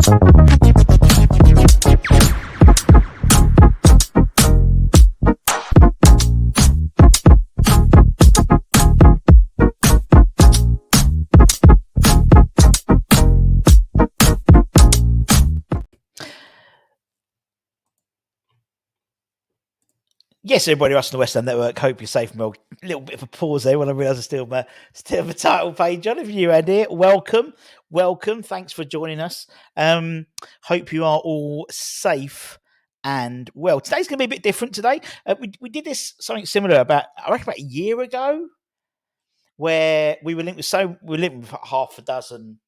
Yes, everybody, us on the West Ham Network. Hope you're safe and well. A little bit of a pause there when I realised I still have a title page on. If you had it, welcome. Thanks for joining us. Hope you are all safe and well. Today's going to be a bit different. Today, we did this something similar about a year ago, where we were linked with half a dozen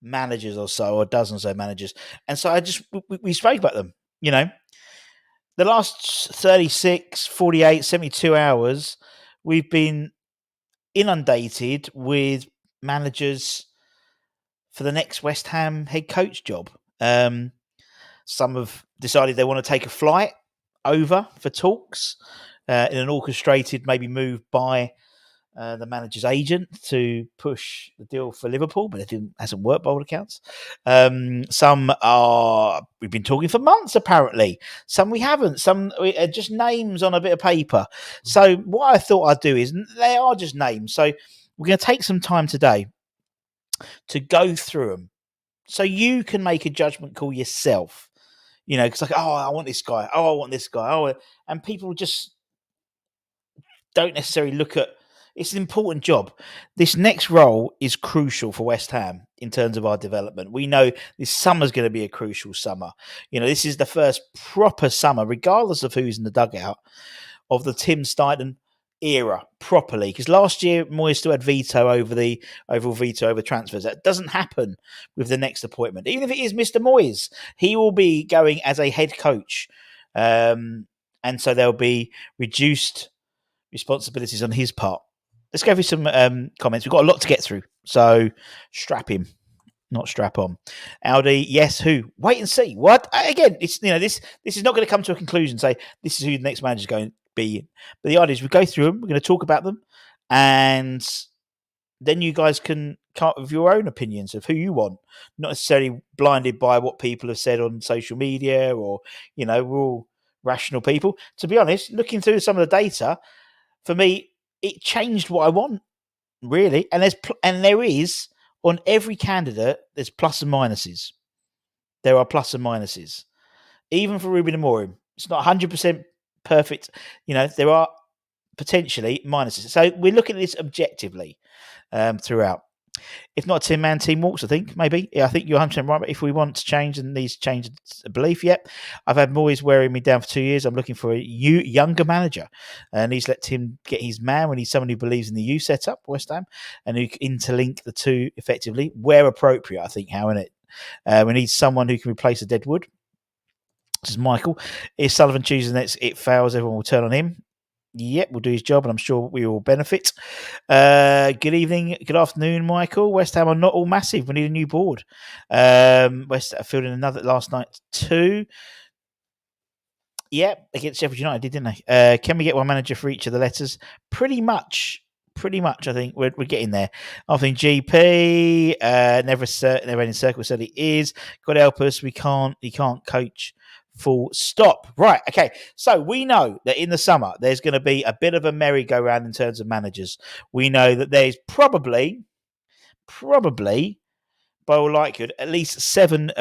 managers or so, or a dozen or so managers, and so we spoke about them. The last 36, 48, 72 hours, we've been inundated with managers for the next West Ham head coach job. Some have decided they want to take a flight over for talks in an orchestrated maybe move by the manager's agent to push the deal for Liverpool, but it hasn't worked by all accounts. We've been talking for months, apparently. Some we haven't. Some are just names on a bit of paper. So what I thought I'd do is, they are just names. So we're going to take some time today to go through them, so you can make a judgment call yourself. Because I want this guy. I want this guy. And people just don't necessarily look at. It's an important job. This next role is crucial for West Ham in terms of our development. We know this summer's going to be a crucial summer. This is the first proper summer, regardless of who's in the dugout, of the Tim Steidten era properly. Because last year, Moyes still had overall veto over transfers. That doesn't happen with the next appointment. Even if it is Mr. Moyes, he will be going as a head coach. And so there'll be reduced responsibilities on his part. Let's go through some comments. We've got a lot to get through, so strap him, not strap on. Aldi, yes, who? Wait and see. What? Again, it's this is not going to come to a conclusion. Say this is who the next manager is going to be. But the idea is we go through them. We're going to talk about them, and then you guys can come up with your own opinions of who you want, not necessarily blinded by what people have said on social media, or we're all rational people. To be honest, looking through some of the data, for me, it changed what I want, really. And there is, on every candidate, there's plus and minuses. There are plus and minuses. Even for Ruben Amorim, it's not 100% perfect. There are potentially minuses. So we're looking at this objectively throughout. If not a 10-man team walks, I think, maybe. Yeah, I think you're 100% right. But if we want to change and needs to change a belief, yep. I've had Moyes wearing me down for 2 years. I'm looking for a younger manager. And he's let Tim get his man when he's someone who believes in the youth setup, West Ham, and who can interlink the two effectively, where appropriate, I think, how in it. We need someone who can replace a dead wood. This is Michael. If Sullivan chooses and it fails, everyone will turn on him. Yep, we'll do his job, and I'm sure we will benefit. Good evening, good afternoon, Michael. West Ham are not all massive. We need a new board. West Ham fielded another last night too. Yep, against Sheffield United, didn't they? Can we get one manager for each of the letters? Pretty much. I think we're getting there. I think GP never ending circle said he is. God help us, he can't coach. Full stop. Right. Okay. So we know that in the summer there's going to be a bit of a merry-go-round in terms of managers. We know that there's probably, by all likelihood, at least seven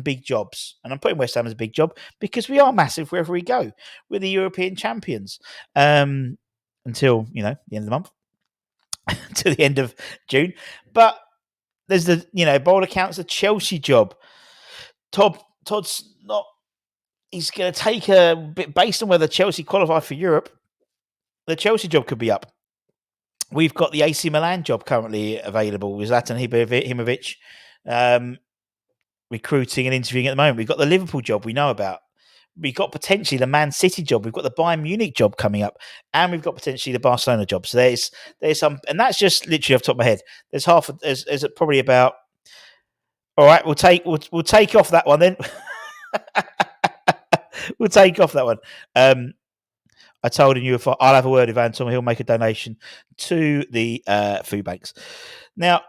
big jobs. And I'm putting West Ham as a big job because we are massive wherever we go. We're the European champions until the end of the month, to the end of June. But there's by all accounts, the Chelsea job. Todd's not. He's going to take a bit based on whether Chelsea qualify for Europe. The Chelsea job could be up. We've got the AC Milan job currently available with Zlatan Ibrahimovic recruiting and interviewing at the moment. We've got the Liverpool job we know about. We've got potentially the Man City job. We've got the Bayern Munich job coming up, and we've got potentially the Barcelona job. So there's some, and that's just literally off the top of my head. There's there's probably about. All right, we'll take off that one then. We'll take off that one. I told him I'll have a word with Anton. He'll make a donation to the food banks. Now,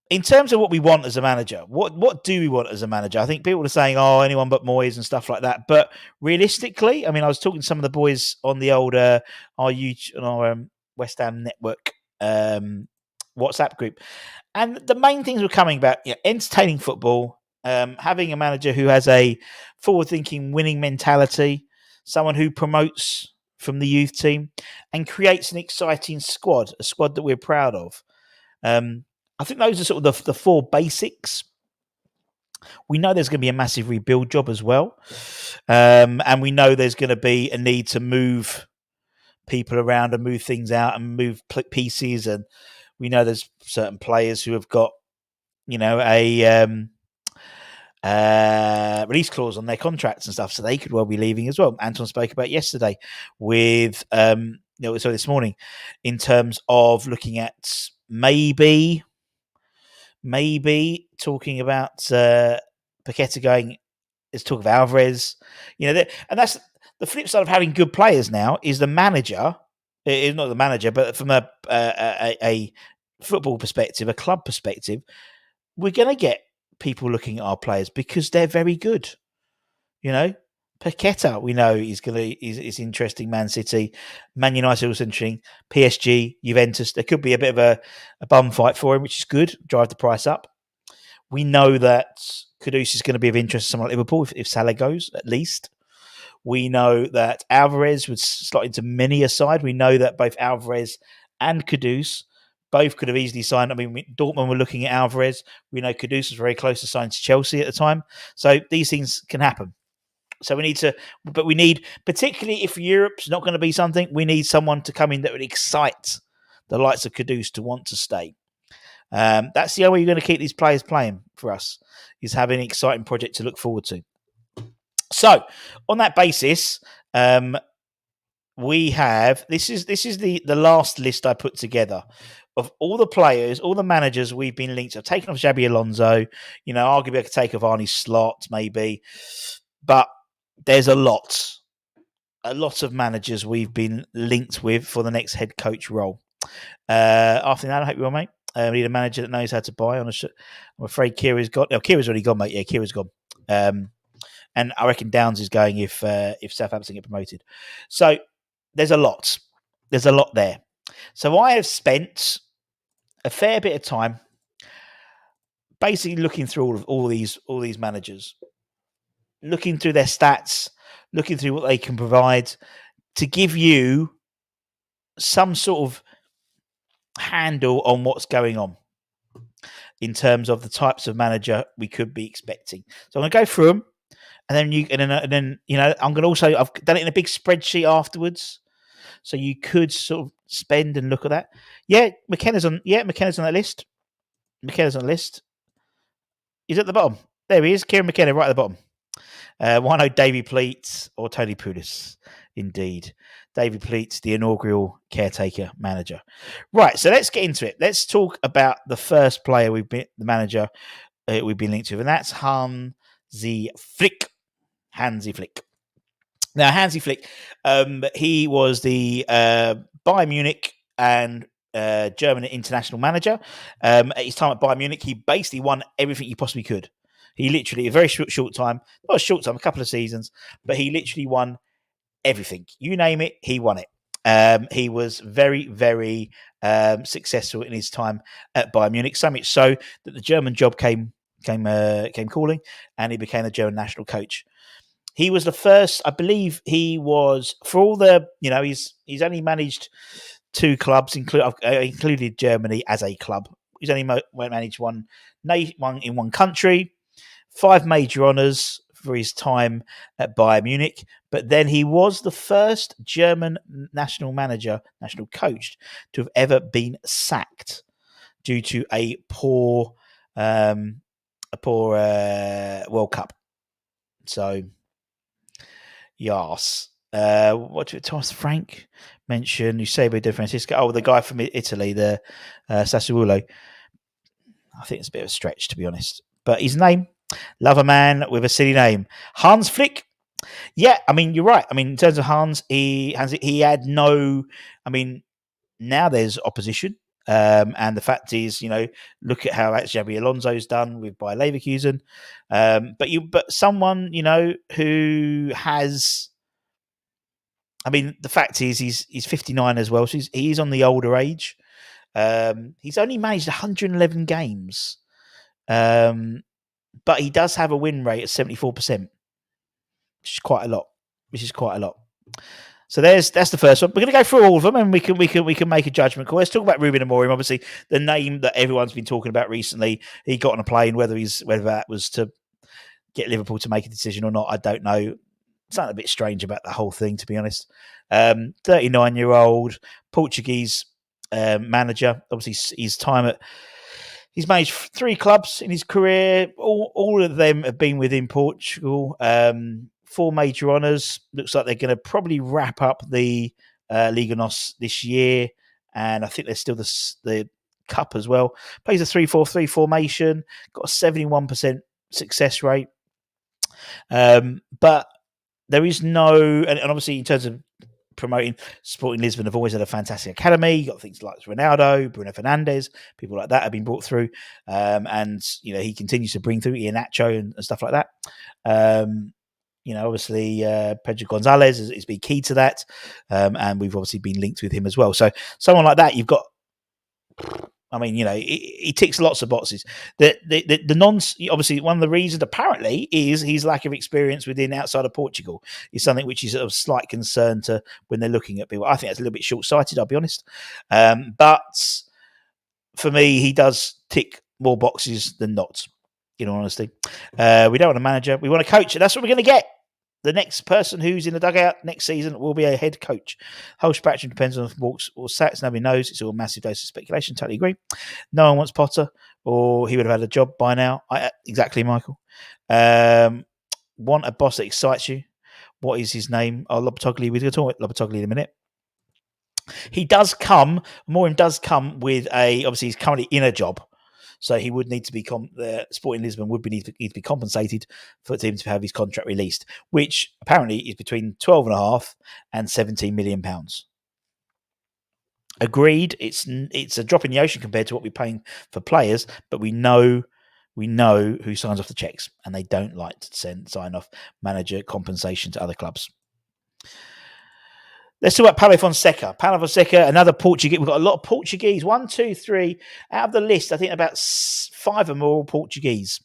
in terms of what we want as a manager, what do we want as a manager? I think people are saying, "Oh, anyone but Moyes" and stuff like that. But realistically, I mean, I was talking to some of the boys on the old our YouTube, our West Ham Network WhatsApp group, and the main things were coming about entertaining football, having a manager who has a forward-thinking, winning mentality, someone who promotes from the youth team, and creates an exciting squad, a squad that we're proud of. I think those are sort of the four basics. We know there's going to be a massive rebuild job as well. And we know there's going to be a need to move people around and move things out and move pieces. And we know there's certain players who have got, a release clause on their contracts and stuff. So they could well be leaving as well. Anton spoke about yesterday with, this morning, in terms of looking at maybe talking about Paqueta going. There's talk of Alvarez, and that's the flip side of having good players now. Is the manager, is not the manager, but from a football perspective, a club perspective, we're going to get people looking at our players because they're very good. Paqueta, we know is interesting. Man City, Man United also interesting. PSG, Juventus. There could be a bit of a bum fight for him, which is good. Drive the price up. We know that Kudus is going to be of interest to someone like Liverpool if Salah goes, at least. We know that Alvarez would slot into many a side. We know that both Alvarez and Kudus both could have easily signed. I mean, Dortmund were looking at Alvarez. We know Kudus was very close to signing to Chelsea at the time. So these things can happen. So we need, particularly if Europe's not going to be something, we need someone to come in that would excite the likes of Kudus to want to stay. That's the only way you're going to keep these players playing for us, is having an exciting project to look forward to. So on that basis, we have, this is the last list I put together of all the players, all the managers we've been linked to. I've taken off Xabi Alonso, arguably I could take off Arne Slot maybe, but there's a lot of managers we've been linked with for the next head coach role. After that, I hope you're well, mate. We need a manager that knows how to buy. I'm afraid Kira's gone. No, Kira's already gone, mate. Yeah, Kira's gone. And I reckon Downs is going if Southampton get promoted. So there's a lot. There's a lot there. So I have spent a fair bit of time basically looking through all these managers, looking through their stats, looking through what they can provide to give you some sort of handle on what's going on in terms of the types of manager we could be expecting. So I'm going to go through them, and then I'm going to also, I've done it in a big spreadsheet afterwards, so you could sort of spend and look at that. Yeah, McKenna's on that list. McKenna's on the list. He's at the bottom. There he is, Kieran McKenna, right at the bottom. Why no Davy Pleat or Tony Pulis? Indeed. Davy Pleat, the inaugural caretaker manager. Right, so let's get into it. Let's talk about the first player we've been linked to, and that's Hansi Flick. Now, Hansi Flick, he was the Bayern Munich and German international manager. At his time at Bayern Munich, he basically won everything he possibly could. He literally, a very short time, not a short time, a couple of seasons, but he literally won everything. You name it, he won it. He was very, very successful in his time at Bayern Munich, so much so that the German job came calling, and he became the German national coach. He was the first, I believe he was, for all the, he's only managed 2 clubs, included Germany as a club. He's only managed one in one country, 5 major honours for his time at Bayern Munich, but then he was the first German national coach to have ever been sacked due to a poor World Cup. So, yes. What did Thomas Frank mention? Eusebio De Francisco. Oh, the guy from Italy, the Sassuolo. I think it's a bit of a stretch, to be honest. But his name, love a man with a silly name. Hans Flick. Yeah, I mean, you're right. I mean, in terms of Hans, he had no... I mean, now there's opposition. And the fact is, look at how Xabi Alonso's done with Bayer Leverkusen. But someone, who has. I mean, the fact is, he's 59 as well, so he's on the older age. He's only managed 111 games, but he does have a win rate of 74%, which is quite a lot. So that's the first one. We're going to go through all of them, and we can make a judgment call. Let's talk about Ruben Amorim. Obviously, the name that everyone's been talking about recently. He got on a plane. Whether that was to get Liverpool to make a decision or not, I don't know. Something a bit strange about the whole thing, to be honest. 39-year-old Portuguese manager. Obviously, he's managed 3 clubs in his career. All of them have been within Portugal. 4 major honours. Looks like they're going to probably wrap up the Liga NOS this year, and I think there's still the cup as well. Plays a 3-4-3 formation. Got a 71% success rate. But there is no, and obviously in terms of promoting, Sporting Lisbon have always had a fantastic academy. You got things like Ronaldo, Bruno Fernandes, people like that have been brought through, and he continues to bring through Iheanacho and stuff like that. Obviously Pedro Gonzalez has been key to that, and we've obviously been linked with him as well. So someone like that, you've got. I mean, he ticks lots of boxes. Obviously, one of the reasons apparently is his lack of experience outside of Portugal is something which is of slight concern to when they're looking at people. I think that's a little bit short-sighted, I'll be honest. But for me, he does tick more boxes than not, in all honesty. We don't want a manager. We want a coach, and that's what we're going to get. The next person who's in the dugout next season will be a head coach. Whole spectrum depends on walks or sacks. Nobody knows. It's all a massive dose of speculation. Totally agree. No one wants Potter, or he would have had a job by now. Exactly, Michael. Want a boss that excites you. What is his name? Lopetegui. We're going to talk about Lopetegui in a minute. Morim does come with obviously he's currently in a job. So he would need to be Sporting Lisbon would need to be compensated for him to have his contract released, which apparently is between 12.5 and 17 million pounds. Agreed, it's a drop in the ocean compared to what we're paying for players, but we know who signs off the checks, and they don't like to sign off manager compensation to other clubs. Let's talk about Paulo Fonseca, another Portuguese. We've got a lot of Portuguese. 1, 2, 3. Out of the list, I think about 5 of them are all Portuguese.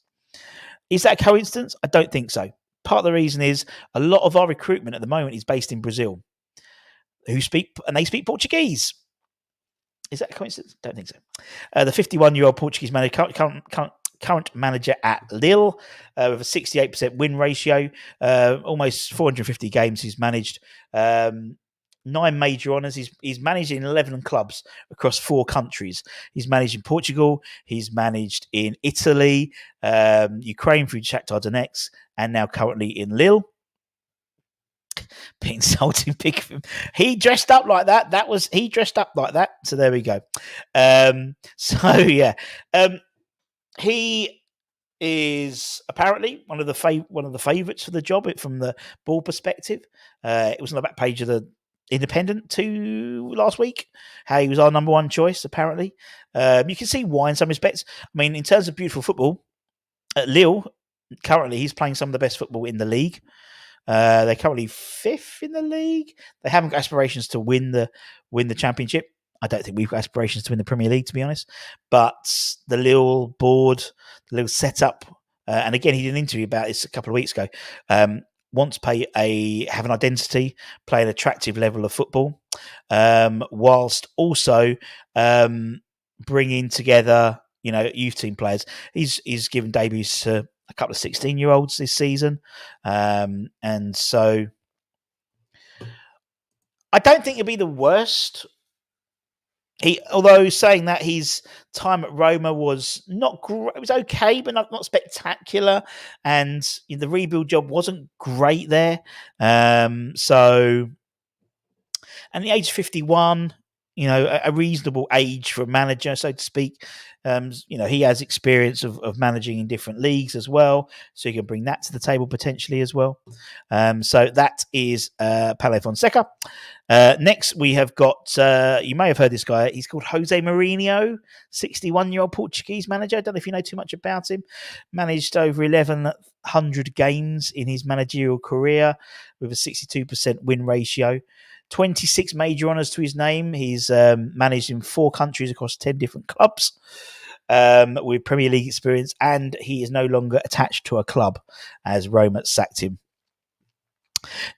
Is that a coincidence? I don't think so. Part of the reason is a lot of our recruitment at the moment is based in Brazil, they speak Portuguese. Is that a coincidence? Don't think so. The 51-year-old Portuguese manager, current manager at Lille, with a 68% win ratio, almost 450 games he's managed. 9 major honours. He's managed in 11 clubs across 4 countries. He's managed in Portugal. He's managed in Italy, Ukraine through Shakhtar Donetsk, and now currently in Lille. Bit insulting, big of him. He dressed up like that. He dressed up like that. So there we go. He is apparently one of the favourites for the job from the ball perspective. It was on the back page of the Independent last week, how he was our number 1 choice, apparently. You can see why in some respects. I mean, in terms of beautiful football, at Lille, currently he's playing some of the best football in the league. They're currently 5th in the league. They haven't got aspirations to win the championship. I don't think we've got aspirations to win the Premier League, to be honest. But the Lille board, the Lille setup, and again, he did an interview about this a couple of weeks ago. Want to have an identity, play an attractive level of football, whilst also bringing together, youth team players. He's given debuts to a couple of 16-year-olds this season, and so I don't think it'll be the worst. Although saying that, his time at Roma was not great. It was okay, but not spectacular. And the rebuild job wasn't great there. And the age of 51, a reasonable age for a manager, so to speak. He has experience of managing in different leagues as well, so you can bring that to the table potentially as well. So that is Paulo Fonseca. Next, we have got, you may have heard this guy. He's called Jose Mourinho, 61-year-old Portuguese manager. I don't know if you know too much about him. Managed over 1,100 games in his managerial career with a 62% win ratio. 26 major honours to his name. He's managed in 4 countries across 10 different clubs with Premier League experience, and he is no longer attached to a club as Roma sacked him.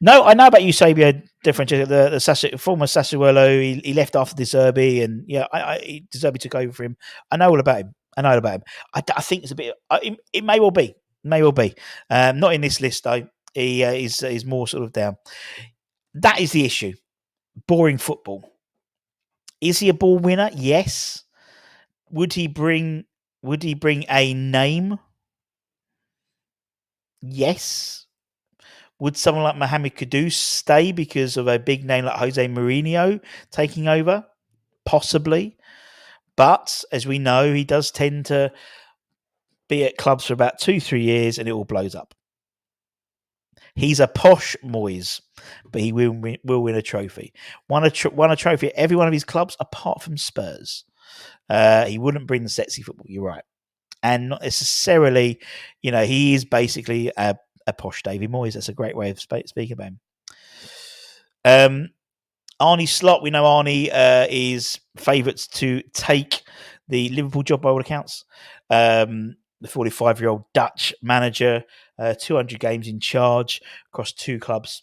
No, I know about Eusebio Di Francesco, the former Sassuolo. He left after De Zerbi, and De Zerbi took over for him. I know all about him. I think it's a bit. It may well be. Not in this list though. He is more sort of down. That is the issue. Boring football. Is he a ball winner? Yes. Would he bring a name? Yes. Would someone like Mohamed Kudus stay because of a big name like Jose Mourinho taking over? Possibly. But as we know, he does tend to be at clubs for about 2-3 years and it all blows up. He's a posh Moyes, but he will win a trophy. Won a trophy at every one of his clubs apart from Spurs. He wouldn't bring the sexy football. You're right. And not necessarily, he is basically a posh Davy Moyes. That's a great way of speaking about him. Arne Slot, we know Arnie is favourites to take the Liverpool job by all accounts. The 45-year-old Dutch manager, 200 games in charge across 2 clubs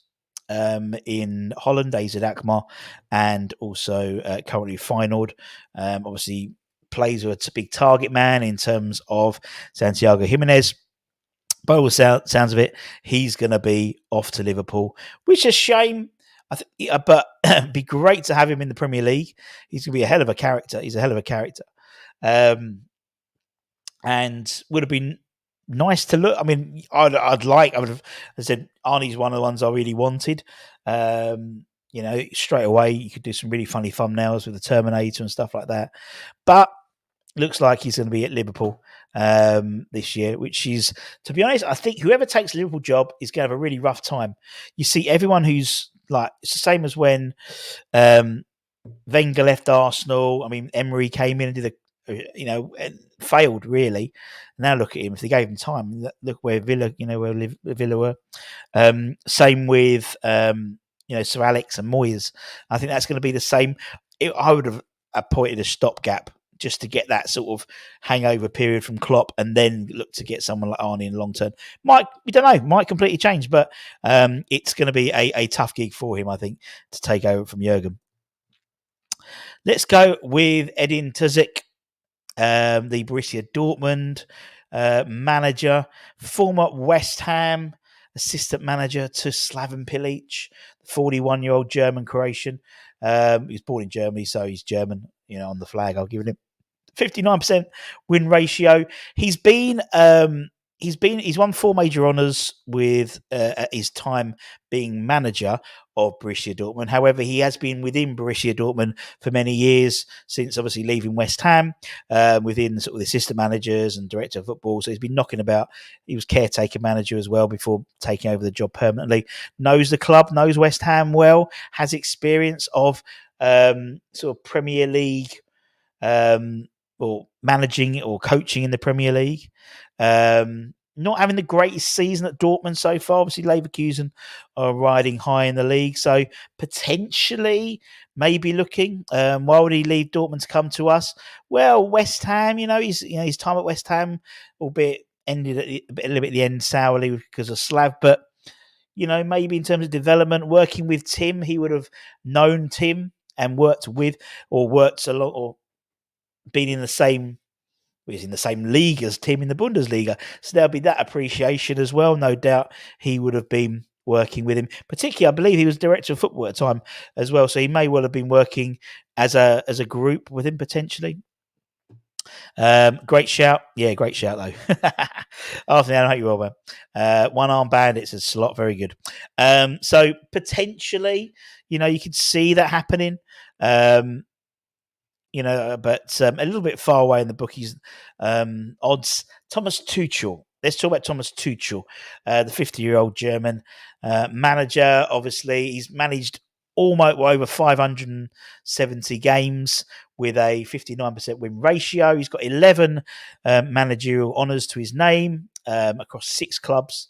in Holland, AZ Alkmaar, and also currently Feyenoord. Obviously, plays with a big target man in terms of Santiago Jimenez. By all sounds of it, he's going to be off to Liverpool, which is a shame. But it'd be great to have him in the Premier League. He's going to be a hell of a character. He's a hell of a character. And would have been nice to look. I mean, I would have said Arnie's one of the ones I really wanted. Straight away you could do some really funny thumbnails with the Terminator and stuff like that. But looks like he's going to be at Liverpool this year, which is, to be honest, I think whoever takes the Liverpool job is going to have a really rough time. You see everyone who's like, it's the same as when Wenger left Arsenal. I mean, Emery came in and did and failed really. Now look at him. If they gave him time, look where Villa, where Villa were. Same with Sir Alex and Moyes. I think that's going to be the same. I would have appointed a stopgap just to get that sort of hangover period from Klopp, and then look to get someone like Arnie in the long term. We don't know, might completely change, but it's going to be a tough gig for him, I think, to take over from Jurgen. Let's go with Edin Terzic, the Borussia Dortmund manager, former West Ham assistant manager to Slaven Bilic, 41-year-old German-Croatian. He was born in Germany, so he's German, on the flag. I'll give it him. 59% win ratio. He's won 4 major honours with his time being manager of Borussia Dortmund. However, he has been within Borussia Dortmund for many years, since obviously leaving West Ham, within sort of the assistant managers and director of football. So he's been knocking about. He was caretaker manager as well before taking over the job permanently. Knows the club, knows West Ham well, has experience of sort of Premier League or managing or coaching in the Premier League. Not having the greatest season at Dortmund so far. Obviously, Leverkusen are riding high in the league, so potentially maybe looking. Why would he leave Dortmund to come to us? Well, West Ham, his time at West Ham, albeit ended a little bit at the end sourly because of Slav, but maybe in terms of development, working with Tim, he would have known Tim and worked with, or worked a lot, or been in the same league as Tim in the Bundesliga. So there'll be that appreciation as well. No doubt he would have been working with him. Particularly, I believe he was director of football at the time as well. So he may well have been working as a group with him potentially. Great shout. Yeah, great shout though. Anthony, I hope you well, man. One arm bandits is a slot. Very good. So potentially, you could see that happening. but a little bit far away in the bookies odds. Thomas Tuchel. Let's talk about Thomas Tuchel, the 50-year-old German manager. Obviously, he's managed almost over 570 games with a 59% win ratio. He's got 11 managerial honours to his name across 6 clubs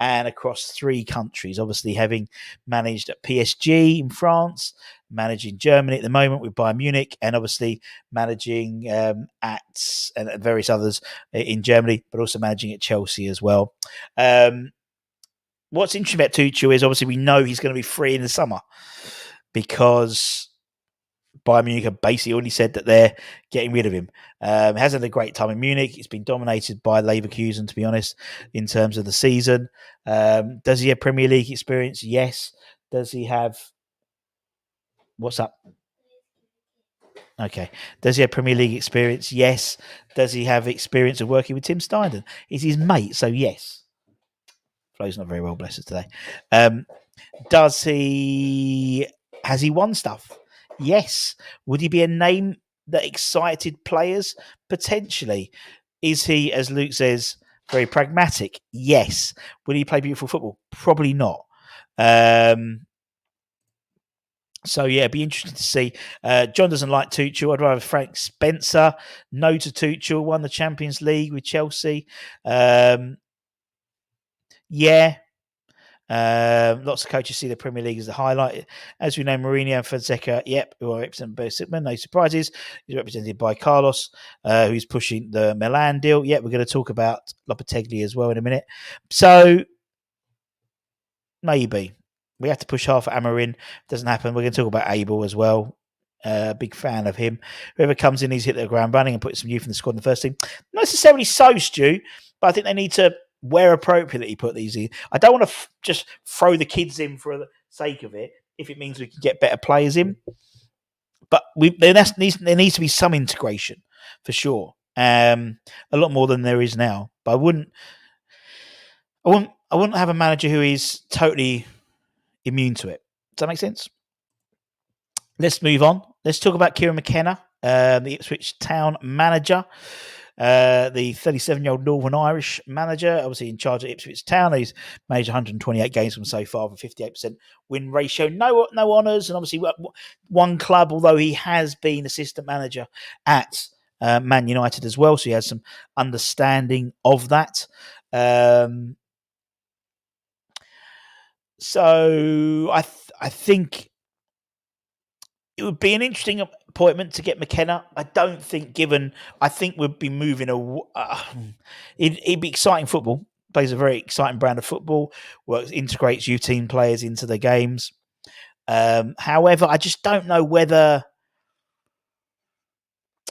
and across 3 countries. Obviously, having managed at PSG in France, managing Germany at the moment with Bayern Munich, and obviously managing at and various others in Germany, but also managing at Chelsea as well. What's interesting about Tuchel is obviously we know he's going to be free in the summer because Bayern Munich have basically already said that they're getting rid of him. Hasn't had a great time in Munich. It's been dominated by Leverkusen, to be honest, in terms of the season. Does he have Premier League experience? Yes. Does he have... What's up? Okay. Does he have Premier League experience? Yes. Does he have experience of working with Tim Steindl? He's his mate, so yes. Flo's not very well, bless us today. Has he won stuff? Yes. Would he be a name that excited players? Potentially. Is he, as Luke says, very pragmatic? Yes. Would he play beautiful football? Probably not. So, yeah, it'd be interesting to see. John doesn't like Tuchel. I'd rather Frank Spencer. No to Tuchel. Won the Champions League with Chelsea. Yeah. Lots of coaches see the Premier League as the highlight. As we know, Mourinho and Fonseca, who are represented by Sigmund, no surprises. He's represented by Carlos, who's pushing the Milan deal. We're going to talk about Lopetegui as well in a minute. So, maybe. We have to push hard for Amorim. Doesn't happen. We're going to talk about Abel as well. Big fan of him. Whoever comes in, he's hit the ground running and put some youth in the squad in the first team. Not necessarily so, Stu, but I think they need to where appropriately put these in. I don't want to just throw the kids in for the sake of it if it means we can get better players in. But there needs to be some integration for sure. A lot more than there is now. But I wouldn't have a manager who is totally immune to it. Does that make sense? Let's move on. Let's talk about Kieran McKenna, the Ipswich Town manager. The 37-year-old Northern Irish manager, obviously in charge of Ipswich Town. He's managed 128 games from so far with a 58% win ratio. No honours, and obviously one club, although he has been assistant manager at Man United as well, so he has some understanding of that. So I think it would be an interesting appointment to get McKenna. I don't think, I think we'd be moving it'd be exciting football. Plays a very exciting brand of football. Integrates youth team players into the games. However, I just don't know whether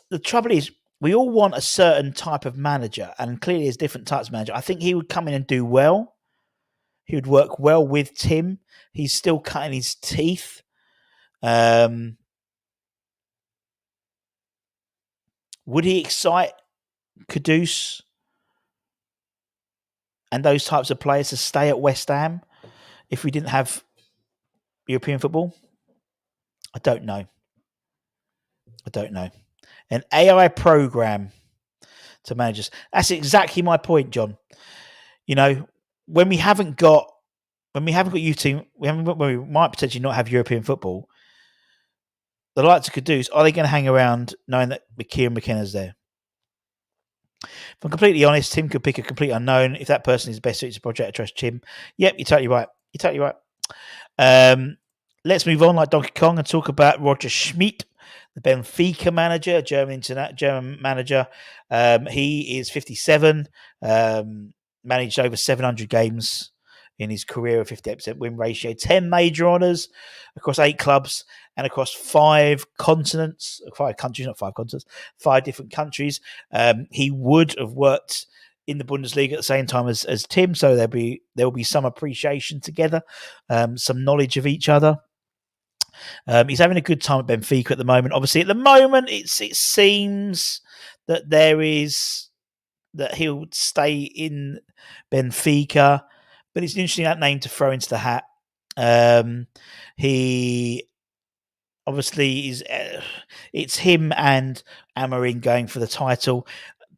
the trouble is we all want a certain type of manager, and clearly there's different types of manager. I think he would come in and do well. He would work well with Tim. He's still cutting his teeth. Would he excite Kudus and those types of players to stay at West Ham if we didn't have European football? I don't know. An AI program to managers. That's exactly my point, John. When we haven't got youth team, when we might potentially not have European football, the likes of Kudus, are they going to hang around knowing that Kieran McKenna's there? If I'm completely honest, Tim could pick a complete unknown. If that person is best suited to project, I trust Tim. Yep, you're totally right. Let's move on like Donkey Kong and talk about Roger Schmidt, the Benfica manager, German manager. He is 57, managed over 700 games in his career, a 58% win ratio, 10 major honours across 8 clubs and across 5 continents, 5 countries, not 5 continents, 5 different countries. He would have worked in the Bundesliga at the same time as Tim, so there will be some appreciation together, some knowledge of each other. He's having a good time at Benfica at the moment. Obviously, at the moment, it seems that that he'll stay in Benfica, but it's interesting that name to throw into the hat. He obviously it's him and Amarin going for the title.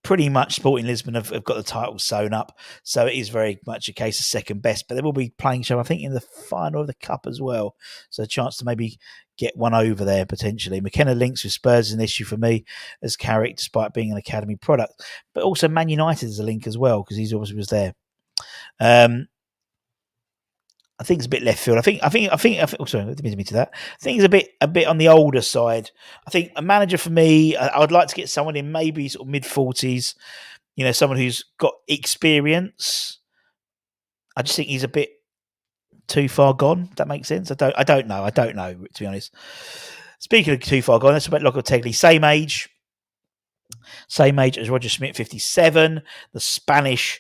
Pretty much Sporting Lisbon have got the title sewn up, so it is very much a case of second best. But they will be playing each other, I think, in the final of the cup as well. So a chance to maybe get one over there potentially. McKenna links with Spurs is an issue for me as Carrick, despite being an academy product, but also Man United is a link as well because he's obviously was there. I think it's a bit left field. I think. Oh, sorry, let me to that. I think it's a bit on the older side. I think a manager for me, I would like to get someone in maybe sort of mid-40s. You know, someone who's got experience. I just think he's a bit too far gone. If that makes sense. I don't know. To be honest. Speaking of too far gone, let's talk about Lopetegui. Same age as Roger Schmidt, 57. The Spanish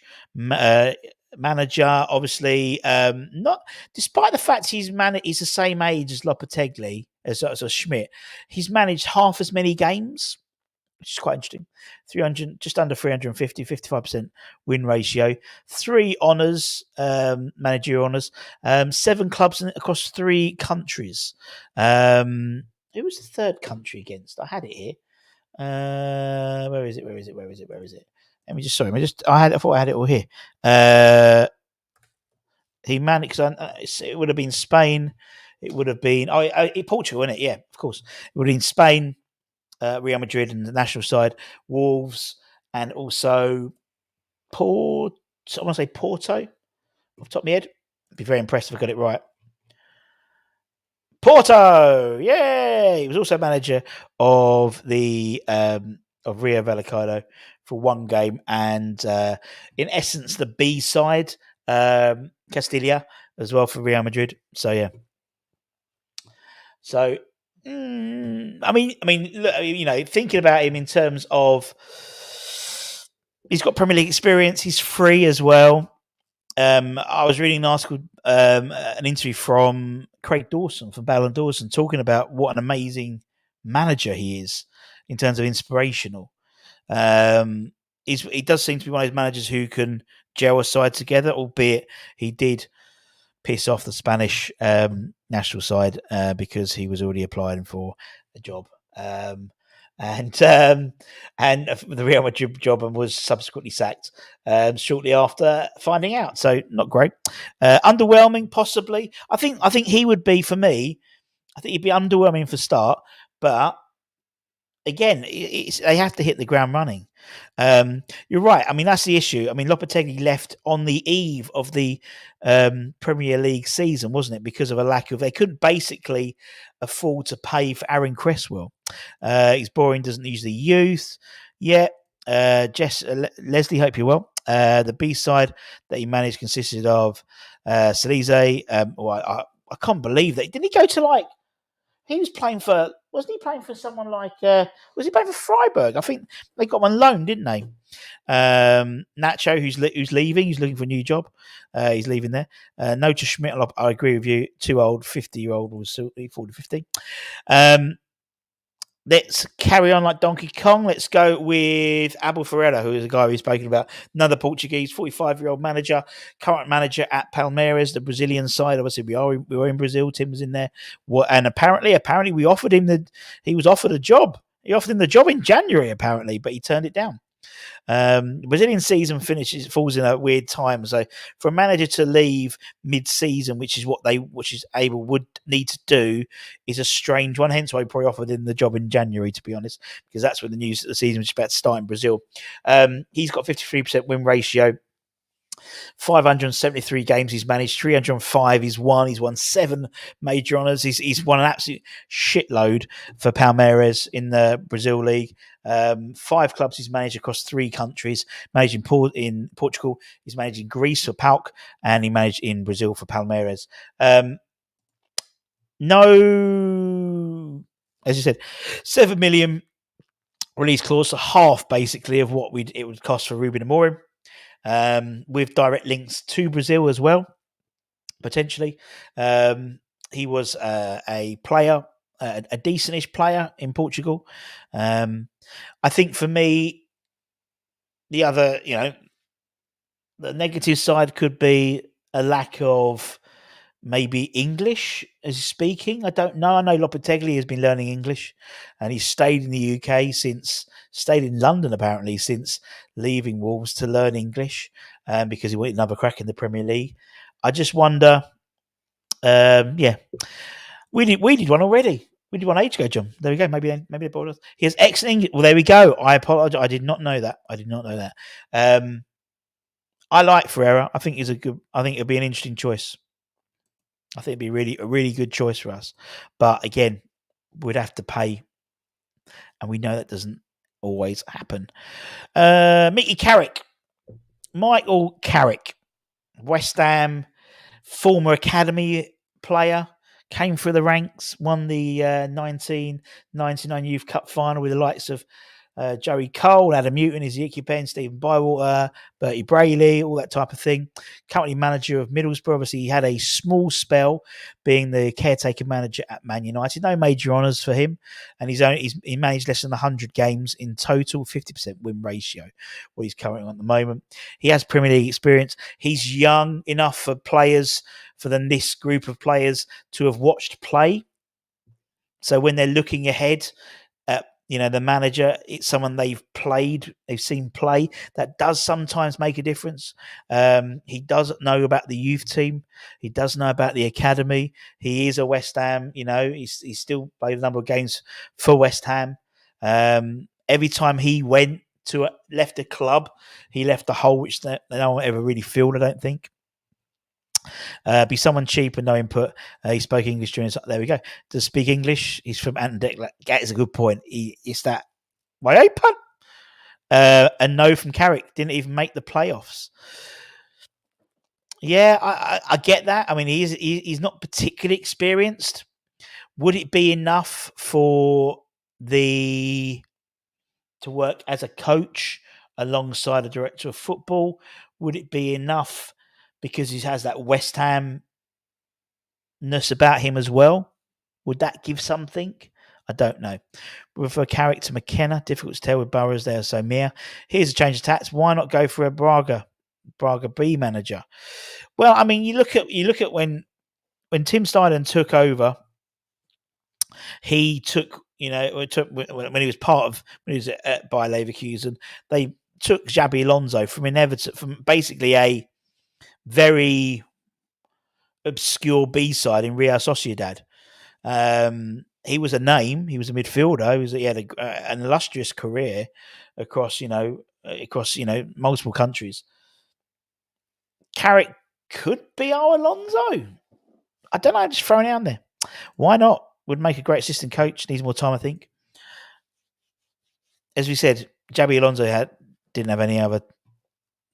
manager, obviously, not despite the fact he's the same age as Lopetegui as Schmidt. He's managed half as many games, which is quite interesting. 300, just under 350, 55% win ratio. 3 honours, managerial honours. 7 clubs across 3 countries. Who was the third country against? I had it here. Where is it? Let me just. Sorry, I thought I had it all here. He managed. It would have been Spain. It would have been Portugal, isn't it? Yeah, of course. It would have been Spain, Real Madrid, and the national side, Wolves, and also Porto. I want to say Porto. Off the top of my head, I'd be very impressed if I got it right. Porto, yeah, he was also manager of the of Rio Vallecano for 1 game, and in essence, the B side, Castilla as well for Real Madrid. So yeah, so I mean, look, you know, thinking about him in terms of he's got Premier League experience, he's free as well. I was reading an article, an interview from Craig Dawson from Ballon Dawson, talking about what an amazing manager he is in terms of inspirational. He does seem to be one of those managers who can gel a side together, albeit he did piss off the Spanish national side because he was already applying for a job. And the Real Madrid job and was subsequently sacked shortly after finding out. So not great. Underwhelming, possibly. I think he would be for me. I think he'd be underwhelming for start, but again, they have to hit the ground running. You're right. I mean, that's the issue. I mean, Lopetegui left on the eve of the Premier League season, wasn't it? Because of a lack of, they couldn't basically afford to pay for Aaron Cresswell. He's boring, doesn't use the youth. Yeah. Leslie, hope you're well. The B side that he managed consisted of Salize. I can't believe that. Didn't he go to he was playing for, wasn't he playing for someone was he playing for Freiburg? I think they got him on loan, didn't they? Nacho, who's leaving, he's looking for a new job. He's leaving there. Nota Schmidt, I agree with you, too old, 50-year-old was 40-50. Let's carry on like Donkey Kong. Let's go with Abel Ferreira, who is a guy we've spoken about. Another Portuguese, 45-year-old manager, current manager at Palmeiras, the Brazilian side. Obviously, we were in Brazil. Tim was in there, and apparently, we offered him he was offered a job. He offered him the job in January, apparently, but he turned it down. Brazilian season falls in a weird time. So for a manager to leave mid-season, which is Abel would need to do, is a strange one. Hence why he probably offered him the job in January, to be honest, because that's when the season was about to start in Brazil. He's got 53% win ratio. 573 games he's managed, 305 he's won. He's won 7 major honours. He's won an absolute shitload for Palmeiras in the Brazil League. 5 clubs he's managed across 3 countries. Managed in Portugal, he's managed in Greece for PAOK, and he managed in Brazil for Palmeiras. No, as you said, 7 million release clause, so half basically of what it would cost for Ruben Amorim. With direct links to Brazil as well, potentially. He was a player, a decentish player in Portugal. I think for me, the other, the negative side could be a lack of maybe English as he's speaking. I don't know. I know Lopetegui has been learning English, and he's stayed in the UK stayed in London apparently since leaving Wolves to learn English, because he wanted another crack in the Premier League. I just wonder. Yeah, we did one already. We did one age ago, John. There we go. Maybe they bought us. He has excellent English. Well, there we go. I apologize. I did not know that. I like Ferreira. I think it'll be an interesting choice. I think it'd be a really good choice for us. But again, we'd have to pay, and we know that doesn't always happen. Michael Carrick, West Ham, former academy player, came through the ranks, won the 1999 Youth Cup final with the likes of Joey Cole, Adam Newton, Ezekiel Penn, Stephen Bywater, Bertie Brayley, all that type of thing. Currently manager of Middlesbrough. Obviously, he had a small spell being the caretaker manager at Man United. No major honours for him, and he managed less than 100 games in total, 50% win ratio. What he's currently on at the moment. He has Premier League experience. He's young enough for this group of players to have watched play. So when they're looking ahead at the manager, it's someone they've seen play. That does sometimes make a difference. He does know about the youth team. He does know about the academy. He is a West Ham. He's still played a number of games for West Ham. Every time he left a club, he left a hole which no one ever really filled, I don't think. Be someone cheap and no input. He spoke English during his... There we go. Does speak English. He's from Anton. That is a good point. It's that my open. And no from Carrick. Didn't even make the playoffs. Yeah, I get that. I mean, he's not particularly experienced. Would it be enough to work as a coach alongside a director of football? Would it be enough because he has that West Ham-ness about him as well? Would that give something? I don't know. With a character McKenna, difficult to tell with Burrows there. So Mia, here's a change of tax. Why not go for a Braga B manager? Well, I mean, you look at when Tim Steidten took over. He took when he was at Bayer Leverkusen, they took Xabi Alonso from basically a very obscure B-side in Real Sociedad. He was a name. He was a midfielder. He had an illustrious career across multiple countries. Carrick could be our Alonso. I don't know. I'm just throwing it out there. Why not? Would make a great assistant coach. Needs more time, I think. As we said, Xabi Alonso didn't have any other.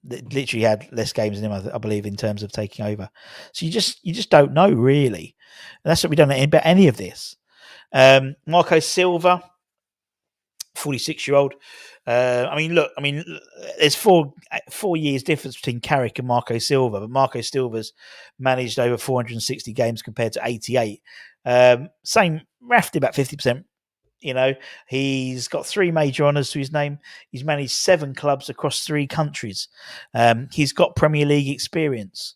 Literally had less games than him, I believe, in terms of taking over. So you just don't know really. And that's what we don't know about any of this. Marco Silva, 46-year-old. There's 4 years difference between Carrick and Marco Silva, but Marco Silva's managed over 460 games compared to 88. Same, roughly about 50%. He's got 3 major honours to his name. He's managed 7 clubs across 3 countries. He's got Premier League experience.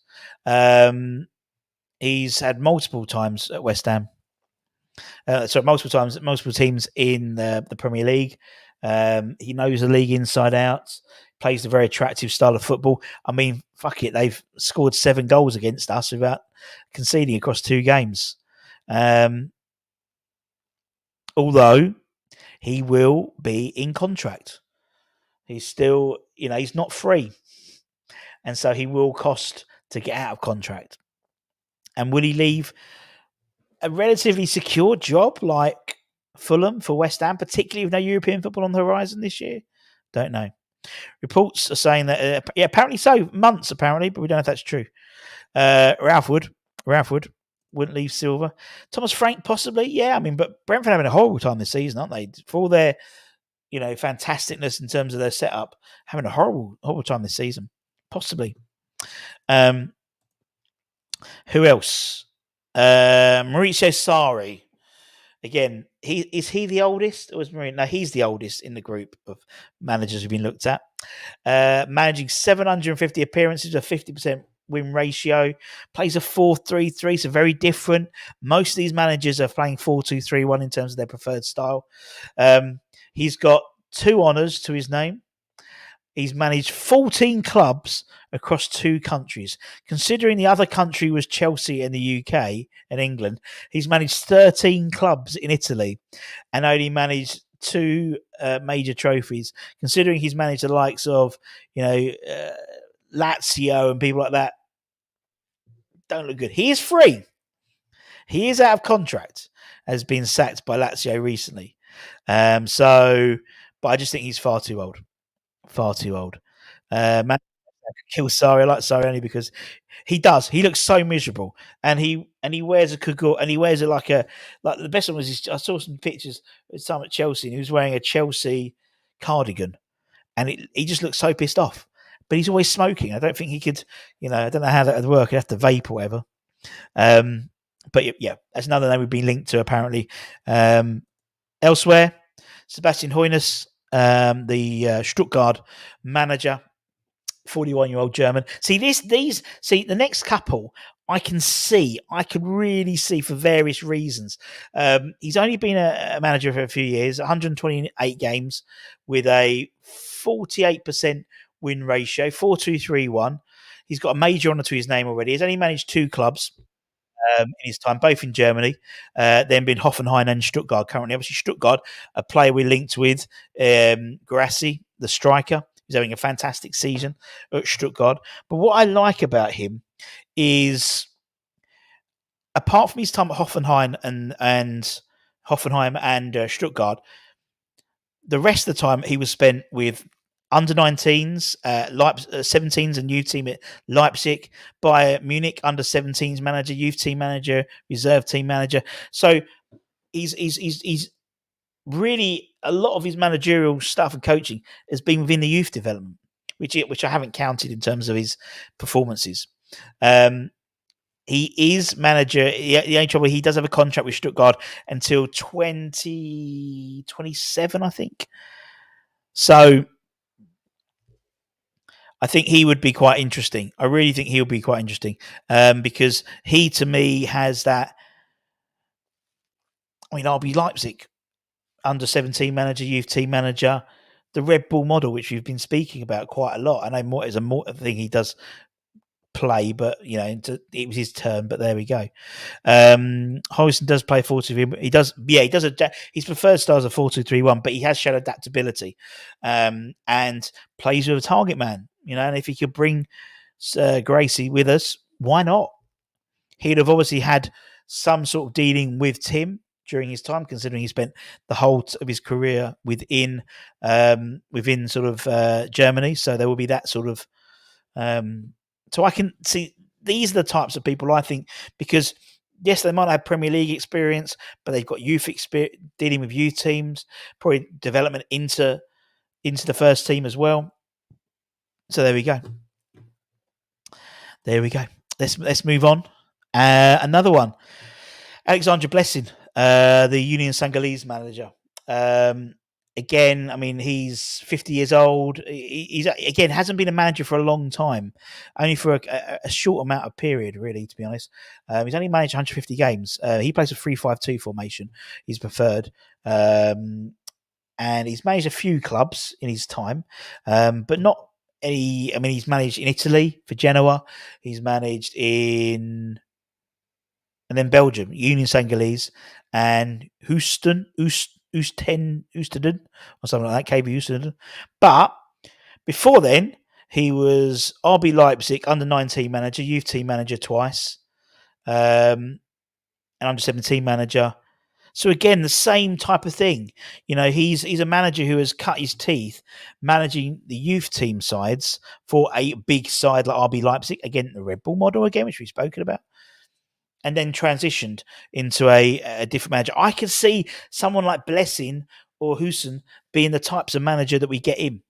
He's had multiple times at West Ham. Multiple teams in the Premier League. He knows the league inside out. Plays a very attractive style of football. I mean, fuck it, they've scored 7 goals against us without conceding across 2 games. Although he will be in contract. He's still, he's not free. And so he will cost to get out of contract. And will he leave a relatively secure job like Fulham for West Ham, particularly with no European football on the horizon this year? Don't know. Reports are saying that, apparently so. Months, apparently, but we don't know if that's true. Ralph Wood wouldn't leave Silva. Thomas Frank, possibly. Yeah, I mean, but Brentford having a horrible time this season, aren't they? For all their, fantasticness in terms of their setup, having a horrible, horrible time this season. Possibly. Who else? Maurizio Sarri. Again, is he the oldest? Or is Mourinho? No, he's the oldest in the group of managers who've been looked at. Managing 750 appearances, a 50% win ratio, plays a 4-3-3, so very different. Most of these managers are playing 4-2-3-1 in terms of their preferred style. He's got 2 honours to his name. He's managed 14 clubs across 2 countries. Considering the other country was Chelsea in the UK and England, he's managed 13 clubs in Italy and only managed 2 major trophies. Considering he's managed the likes of, Lazio and people like that, don't look good. He is free. He is out of contract. Has been sacked by Lazio recently. But I just think he's far too old. Far too old. Man, kill Sarri. I like Sarri only because he does. He looks so miserable, and he wears a cuckoo, and he wears it like the best one was. I saw some pictures of time at Chelsea, and he was wearing a Chelsea cardigan, and he just looks so pissed off. But he's always smoking. I don't think he could. I don't know how that would work. He'd have to vape or whatever. But yeah, that's another name we've been linked to apparently. Elsewhere, Sebastian Hoeneß, the Stuttgart manager, 41-year-old German. See the next couple I can really see for various reasons. He's only been a manager for a few years, 128 games with a 48% win ratio, 4-2-3-1. He's got a major honour to his name already. He's only managed 2 clubs in his time, both in Germany, then been Hoffenheim and Stuttgart currently. Obviously, Stuttgart, a player we're linked with, Guirassy, the striker. He's having a fantastic season at Stuttgart. But what I like about him is, apart from his time at Hoffenheim and Stuttgart, the rest of the time he was spent with under 19s, 17s and youth team at Leipzig, by Munich under 17s manager, youth team manager, reserve team manager. So he's really, a lot of his managerial stuff and coaching has been within the youth development, which I haven't counted in terms of his performances. He is manager. The only trouble, he does have a contract with Stuttgart until 2027, I think. So I think he would be quite interesting. I really think he'll be quite interesting because he, to me, has that. I mean, RB Leipzig, under 17 manager, youth team manager, the Red Bull model, which we've been speaking about quite a lot. I know more is a more thing he does play, but it was his turn. But there we go. Hoyson does play 4-2-3. He does. His preferred style is a 4-2-3-1, but he has shown adaptability and plays with a target man. And if he could bring Gracie with us, why not? He'd have obviously had some sort of dealing with Tim during his time, considering he spent the whole of his career within sort of Germany. So there will be that sort of. So I can see these are the types of people I think, because yes, they might have Premier League experience, but they've got youth experience, dealing with youth teams, probably development into the first team as well. So there we go. Let's move on. Another one, Alexandra Blessing, the Union Sanghalese manager. Again, I mean, he's 50 years old. He's again hasn't been a manager for a long time, only for a short amount of period, really, to be honest. He's only managed 150 games. He plays a 3-5-2 formation. He's preferred. And he's managed a few clubs in his time, but not any. I mean, he's managed in Italy for Genoa. He's managed and then Belgium, Union Sanghalese, and Houston, or something like that, KB Houston. But before then, he was RB Leipzig under 19 manager, youth team manager twice, and under 17 manager. So again, the same type of thing. He's a manager who has cut his teeth managing the youth team sides for a big side like RB Leipzig, again the Red Bull model again, which we've spoken about, and then transitioned into a different manager. I could see someone like Blessing or Hussen being the types of manager that we get in.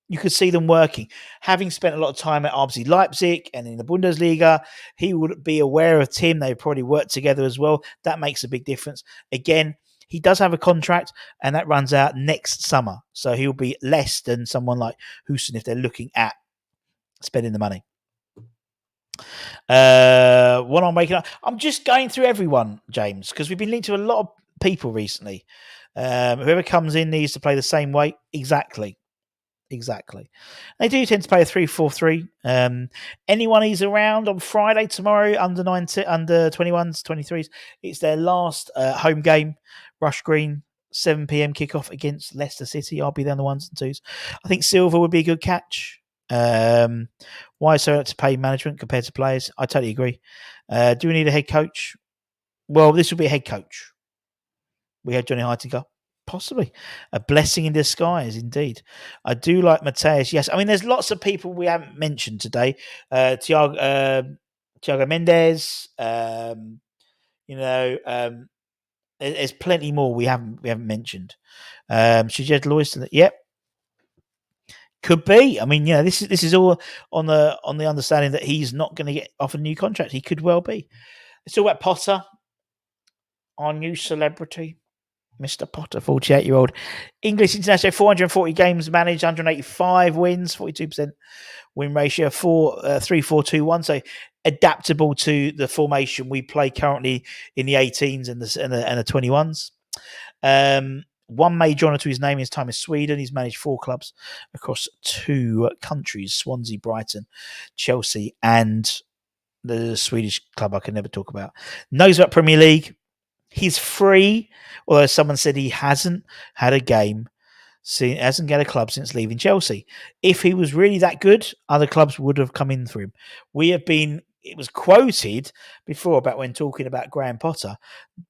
You could see them working. Having spent a lot of time at RB Leipzig and in the Bundesliga, he would be aware of Tim. They probably work together as well. That makes a big difference. Again, he does have a contract, and that runs out next summer. So he'll be less than someone like Hussen if they're looking at spending the money. What I'm waking up, I'm just going through everyone, James, because we've been linked to a lot of people recently. Whoever comes in needs to play the same way. Exactly. They do tend to play a 3-4-3. Anyone who's around on Friday, tomorrow, under 19, under 21s, 23s, it's their last home game. Rush Green, 7 p.m. kickoff against Leicester City. I'll be there on the ones and twos. I think Silver would be a good catch. Why so to pay management compared to players? I totally agree. Do we need a head coach? Well, this will be a head coach. We had Johnny Heitinga. Possibly. A blessing in disguise, indeed. I do like Mateus. Yes. I mean, there's lots of people we haven't mentioned today. Thiago Mendes. There's plenty more we haven't mentioned. Shajed Loyston. Yep. Could be. I mean, this is all on the understanding that he's not going to get off a new contract. He could well be. It's all about Potter, our new celebrity. Mr. Potter, 48-year-old English international, 440 games managed, 185 wins, 42% win ratio, 3-4-2-1. So adaptable to the formation we play currently in the 18s and the 21s. One major honour to his name in his time in Sweden. He's managed 4 clubs across 2 countries: Swansea, Brighton, Chelsea, and the Swedish club I can never talk about. Knows about Premier League. He's free, although someone said he hasn't had a game, hasn't got a club since leaving Chelsea. If he was really that good, other clubs would have come in for him. It was quoted before about when talking about Graham Potter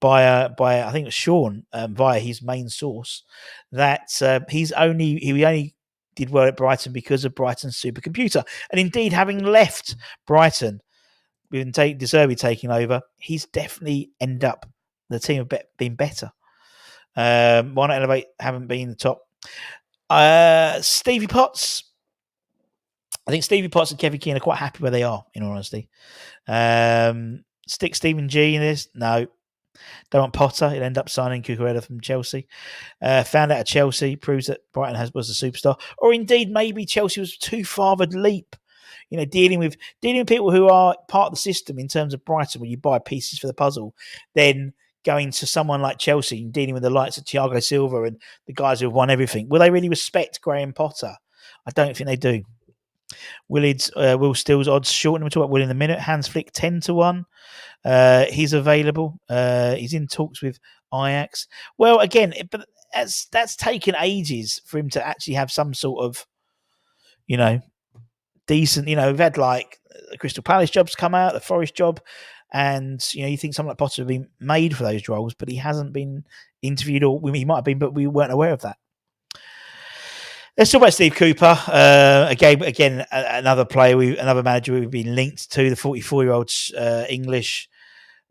by I think it was Sean via his main source that he only did well at Brighton because of Brighton's supercomputer. And indeed, having left Brighton, with De Zerbi taking over, he's definitely end up. The team have been better. Why not elevate? Haven't been the top. Stevie Potts. I think Stevie Potts and Kevin Keane are quite happy where they are, in all honesty. Stick Stephen G in this? No. Don't want Potter. He'll end up signing Cucurella from Chelsea. Found out at Chelsea, proves that Brighton was a superstar. Or indeed, maybe Chelsea was too far of a leap. Dealing with people who are part of the system in terms of Brighton, when you buy pieces for the puzzle, then going to someone like Chelsea and dealing with the likes of Thiago Silva and the guys who have won everything. Will they really respect Graham Potter? I don't think they do. Will Steele's odds shorten. We'll talk about Will in a minute. Hans Flick 10-1. He's available. He's in talks with Ajax. Well, again, but that's taken ages for him to actually have some sort of, decent. We've had like the Crystal Palace jobs come out, the Forest job, and you think someone like Potter would be made for those roles, but he hasn't been interviewed, or he might have been, but we weren't aware of that. Let's talk about Steve Cooper. Again, another manager we've been linked to, the 44-year-old English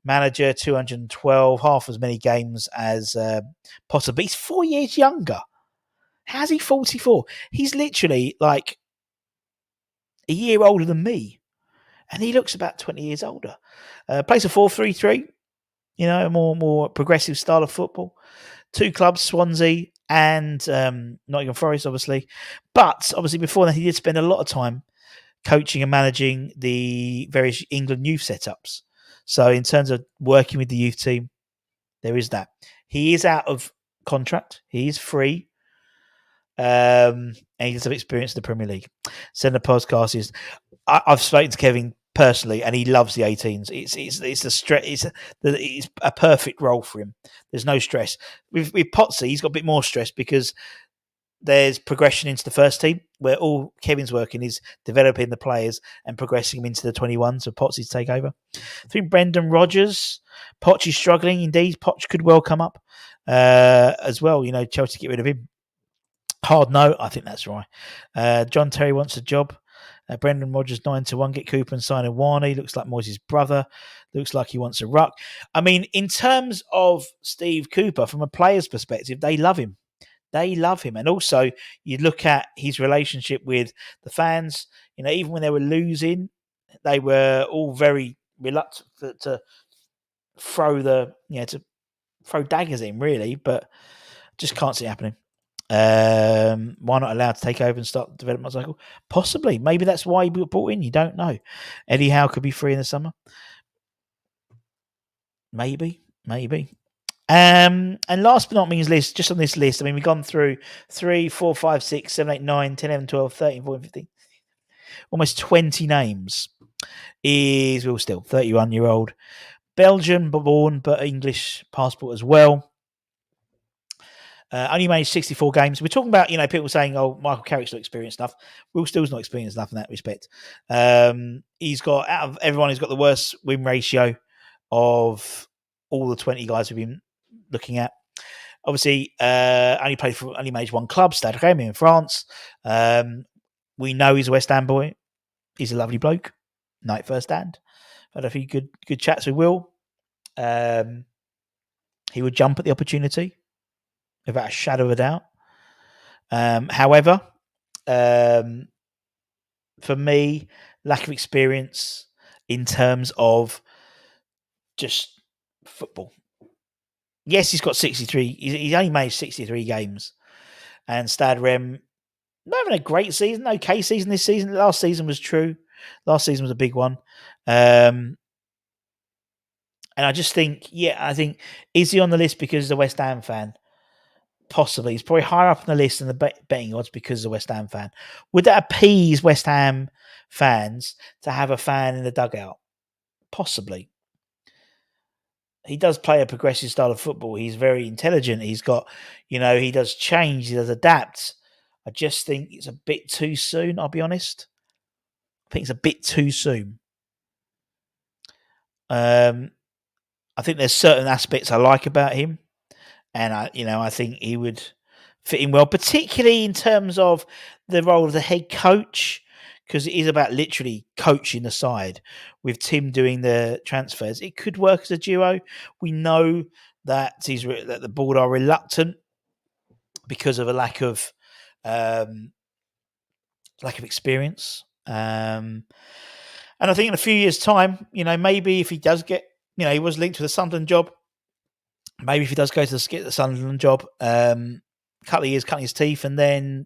manager, 212, half as many games as Potter, but he's 4 years younger. How's he 44? He's literally like a year older than me, and he looks about 20 years older. Plays a 4-3-3, a more progressive style of football. 2 clubs, Swansea and Nottingham Forest, obviously. But obviously before that, he did spend a lot of time coaching and managing the various England youth setups. So in terms of working with the youth team, there is that. He is out of contract. He is free. And he does have experience in the Premier League. Send the podcast is. I've spoken to Kevin personally, and he loves the 18s. It's a perfect role for him. There's no stress. With Potsy, he's got a bit more stress because there's progression into the first team, where all Kevin's working is developing the players and progressing them into the 21s. So Potsy's take over. I think Brendan Rodgers, Poch is struggling. Indeed, Poch could well come up as well. Chelsea get rid of him. Hard no, I think that's right. John Terry wants a job. Brendan Rodgers 9-1. Get Cooper and sign Iwane. Looks like Moyes' brother. Looks like he wants a ruck. I mean, in terms of Steve Cooper, from a player's perspective, they love him. They love him. And also, you look at his relationship with the fans. Even when they were losing, they were all very reluctant to throw to throw daggers in, really. But just can't see it happening. Why not allowed to take over and start the development cycle? Possibly. Maybe that's why he got brought in. You don't know. Eddie Howe could be free in the summer. Maybe. And last but not least, just on this list, I mean, we've gone through 3, 4, 5, 6, 7, 8, 9, 10, 11, 12, 13, 14, 15. Almost 20 names. Is Will Still, 31-year-old. Belgian born, but English passport as well. Only managed 64 games. We're talking about, people saying, oh, Michael Carrick's not experienced enough. Will Still's not experienced enough in that respect. He's got, out of everyone, he's got the worst win ratio of all the 20 guys we've been looking at. Obviously, only managed one club, Stade Rennais in France. We know he's a West Ham boy. He's a lovely bloke. Know it firsthand. Had a few good chats with Will. He would jump at the opportunity, without a shadow of a doubt. However, for me, lack of experience in terms of just football. Yes, he's got 63. He's only managed 63 games. And Stade Rem, not having a great season, okay season this season. Last season was true. Last season was a big one. And I just think, is he on the list because he's a West Ham fan? Possibly. He's probably higher up on the list in the betting odds because he's a West Ham fan. Would that appease West Ham fans to have a fan in the dugout? Possibly. He does play a progressive style of football. He's very intelligent. He's got, he does change. He does adapt. I just think it's a bit too soon, I'll be honest. I think it's a bit too soon. I think there's certain aspects I like about him. And I think he would fit in well, particularly in terms of the role of the head coach, because it is about literally coaching the side with Tim doing the transfers. It could work as a duo. We know that that the board are reluctant because of a lack of experience. And I think in a few years' time, maybe if he does get, he was linked to the Sunderland job. Maybe if he does go to get the Sunderland job, couple of years cutting his teeth, and then,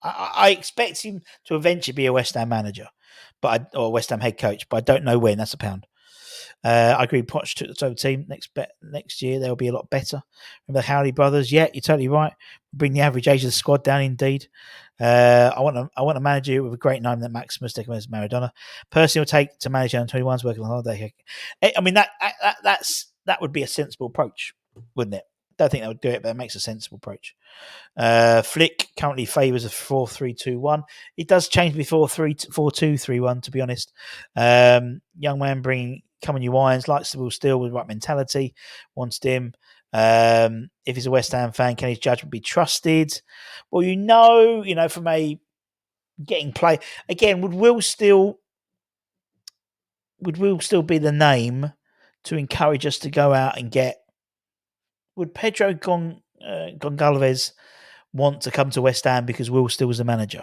I expect him to eventually be a West Ham manager, or a West Ham head coach, but I don't know when. That's a pound. I agree. Poch took the total team next year. They'll be a lot better. Remember the Howley brothers? Yeah, you're totally right. Bring the average age of the squad down. Indeed. I want a manager with a great name that Maximus Decomus Maradona. Personally, will take to manage under 21s working on holiday. I mean that would be a sensible approach, wouldn't it? Don't think that would do it, but it makes a sensible approach. Flick currently favours a 4-3-2-1. It does change before 4-2-3-1, to be honest. Young man coming new irons, likes the Will Still with the right mentality, wants him. If he's a West Ham fan, can his judgment be trusted? Well, from a getting play again, would Will Still be the name to encourage us to go out and get? Would Pedro Gonçalves want to come to West Ham because Will Still was the manager?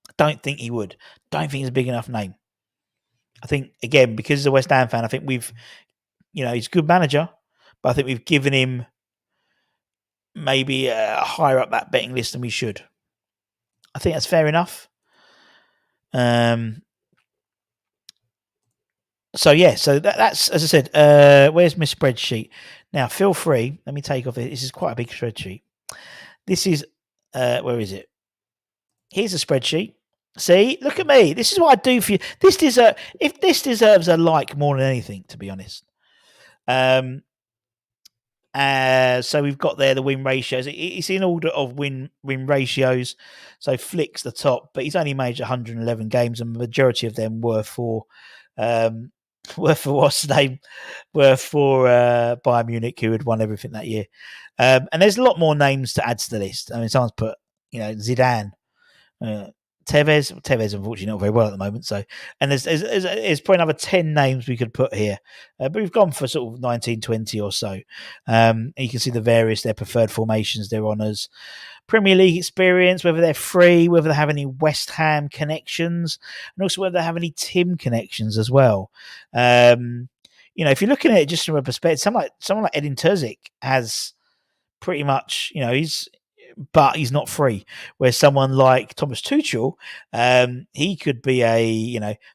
I don't think he would. Don't think he's a big enough name. I think, again, because he's a West Ham fan, I think he's a good manager, but I think we've given him maybe higher up that betting list than we should. I think that's fair enough. So that's, as I said, where's my spreadsheet? Now, feel free. Let me take off it. This is quite a big spreadsheet. This is, where is it? Here's a spreadsheet. See, look at me. This is what I do for you. This deserves a like more than anything, to be honest. So we've got there the win ratios. It's in order of win ratios. So Flick's the top, but he's only managed 111 games, and the majority of them were for what's the name? Were for Bayern Munich, who had won everything that year. And there's a lot more names to add to the list. I mean, someone's put, Zidane, Tevez, unfortunately, not very well at the moment. So, and there's probably another 10 names we could put here, but we've gone for sort of 19, 20 or so. And you can see their preferred formations, their honours, Premier League experience, whether they're free, whether they have any West Ham connections, and also whether they have any Tim connections as well. If you're looking at it just from a perspective, someone like Edin Terzic has pretty much, but he's not free. Where someone like Thomas Tuchel, he could be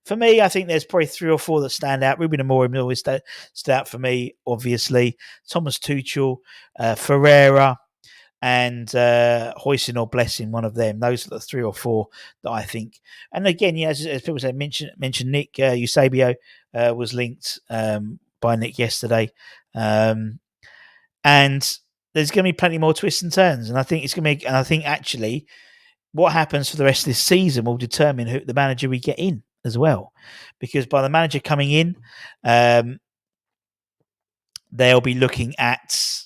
for me, I think there's probably 3 or 4 that stand out. Ruben Amorim always stood out for me, obviously. Thomas Tuchel, Ferreira, and Hoisin or Blessing, one of them. Those are the 3 or 4 that I think. And again, as people say, mention Nick Eusebio was linked by Nick yesterday. And there's going to be plenty more twists and turns. And I think it's going to be, and I think actually what happens for the rest of this season will determine who the manager we get in as well. Because by the manager coming in, they'll be looking at,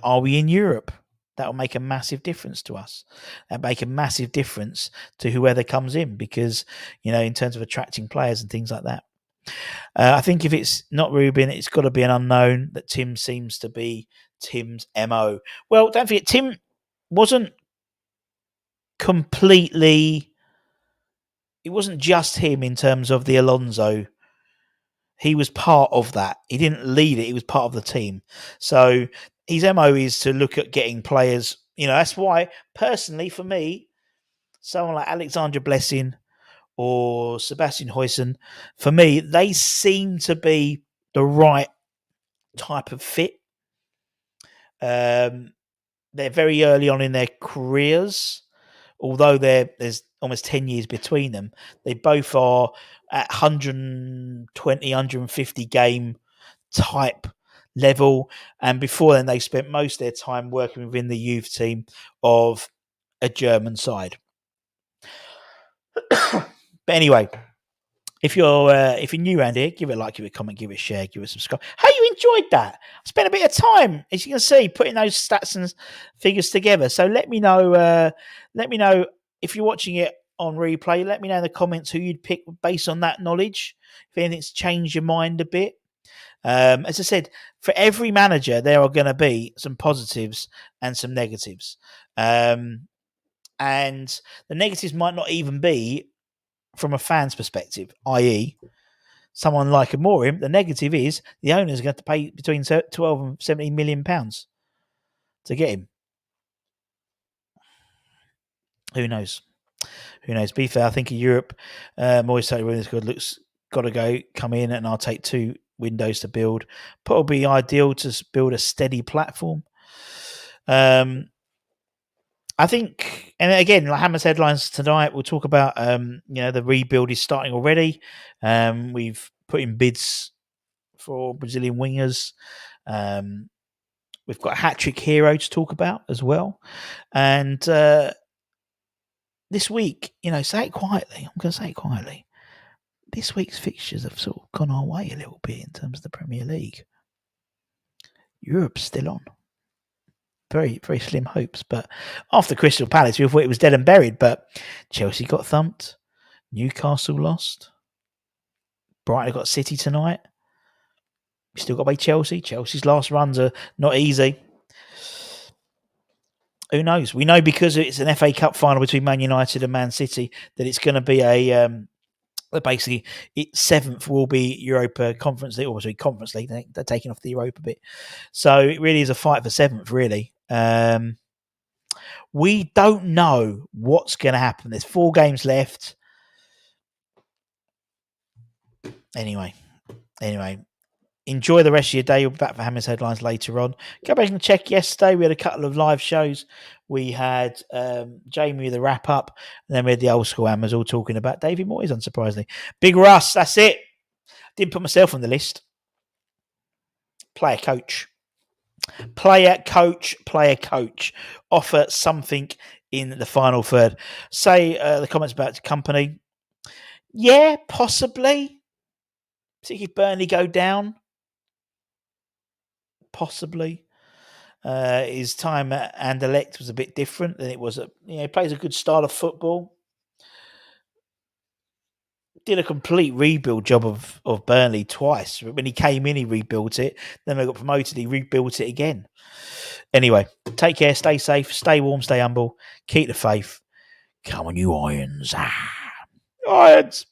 are we in Europe? That will make a massive difference to us. That'll make a massive difference to whoever comes in because, in terms of attracting players and things like that. I think if it's not Ruben, it's got to be an unknown that Tim seems to be Tim's MO. Well, don't forget, Tim wasn't completely... It wasn't just him in terms of the Alonso. He was part of that. He didn't lead it. He was part of the team. So his MO is to look at getting players. That's why, personally, for me, someone like Alexander Blessing or Sebastian Hoisin, for me, they seem to be the right type of fit. They're very early on in their careers, although there's almost 10 years between them. They both are at 120, 150 game type level. And before then, they spent most of their time working within the youth team of a German side. But anyway, if you're new around here, give it a like, give it a comment, give it a share, give it a subscribe. How you enjoyed that? I spent a bit of time, as you can see, putting those stats and figures together. So let me know. Let me know if you're watching it on replay. Let me know in the comments who you'd pick based on that knowledge. If anything's changed your mind a bit. As I said, for every manager, there are going to be some positives and some negatives. And the negatives might not even be from a fan's perspective, i.e., someone like Amorim. The negative is the owners are going to pay between 12 and 17 million pounds to get him. Who knows? To be fair, I think in Europe, Moyes looks got to come in, and I'll take 2 windows to build. Probably ideal to build a steady platform. I think, and again, like Hammer's headlines tonight, we'll talk about, the rebuild is starting already. We've put in bids for Brazilian wingers. We've got a hat-trick hero to talk about as well. And this week, say it quietly. I'm going to say it quietly. This week's fixtures have sort of gone our way a little bit in terms of the Premier League. Europe's still on. Very, very slim hopes. But after Crystal Palace, we thought it was dead and buried. But Chelsea got thumped. Newcastle lost. Brighton got City tonight. We still got to play Chelsea. Chelsea's last runs are not easy. Who knows? We know because it's an FA Cup final between Man United and Man City that it's going to be basically, 7th will be Europa Conference League, or Conference League. They're taking off the Europa bit. So it really is a fight for 7th, really. We don't know what's going to happen. There's 4 games left. Anyway, enjoy the rest of your day. We'll be back for Hammer's headlines later on. Go back and check yesterday. We had a couple of live shows. We had Jamie with the wrap up, and then we had the old school Hammers all talking about David Moyes, unsurprisingly. Big Russ, that's it. Didn't put myself on the list. Player coach. Offer something in the final third. Say the comments about the company. Yeah, possibly. Particularly if Burnley go down. Possibly. His time at Anderlecht was a bit different than it was. He plays a good style of football. Did a complete rebuild job of Burnley twice. When he came in, he rebuilt it. Then they got promoted, he rebuilt it again. Anyway, take care, stay safe, stay warm, stay humble, keep the faith. Come on, you Irons. Irons!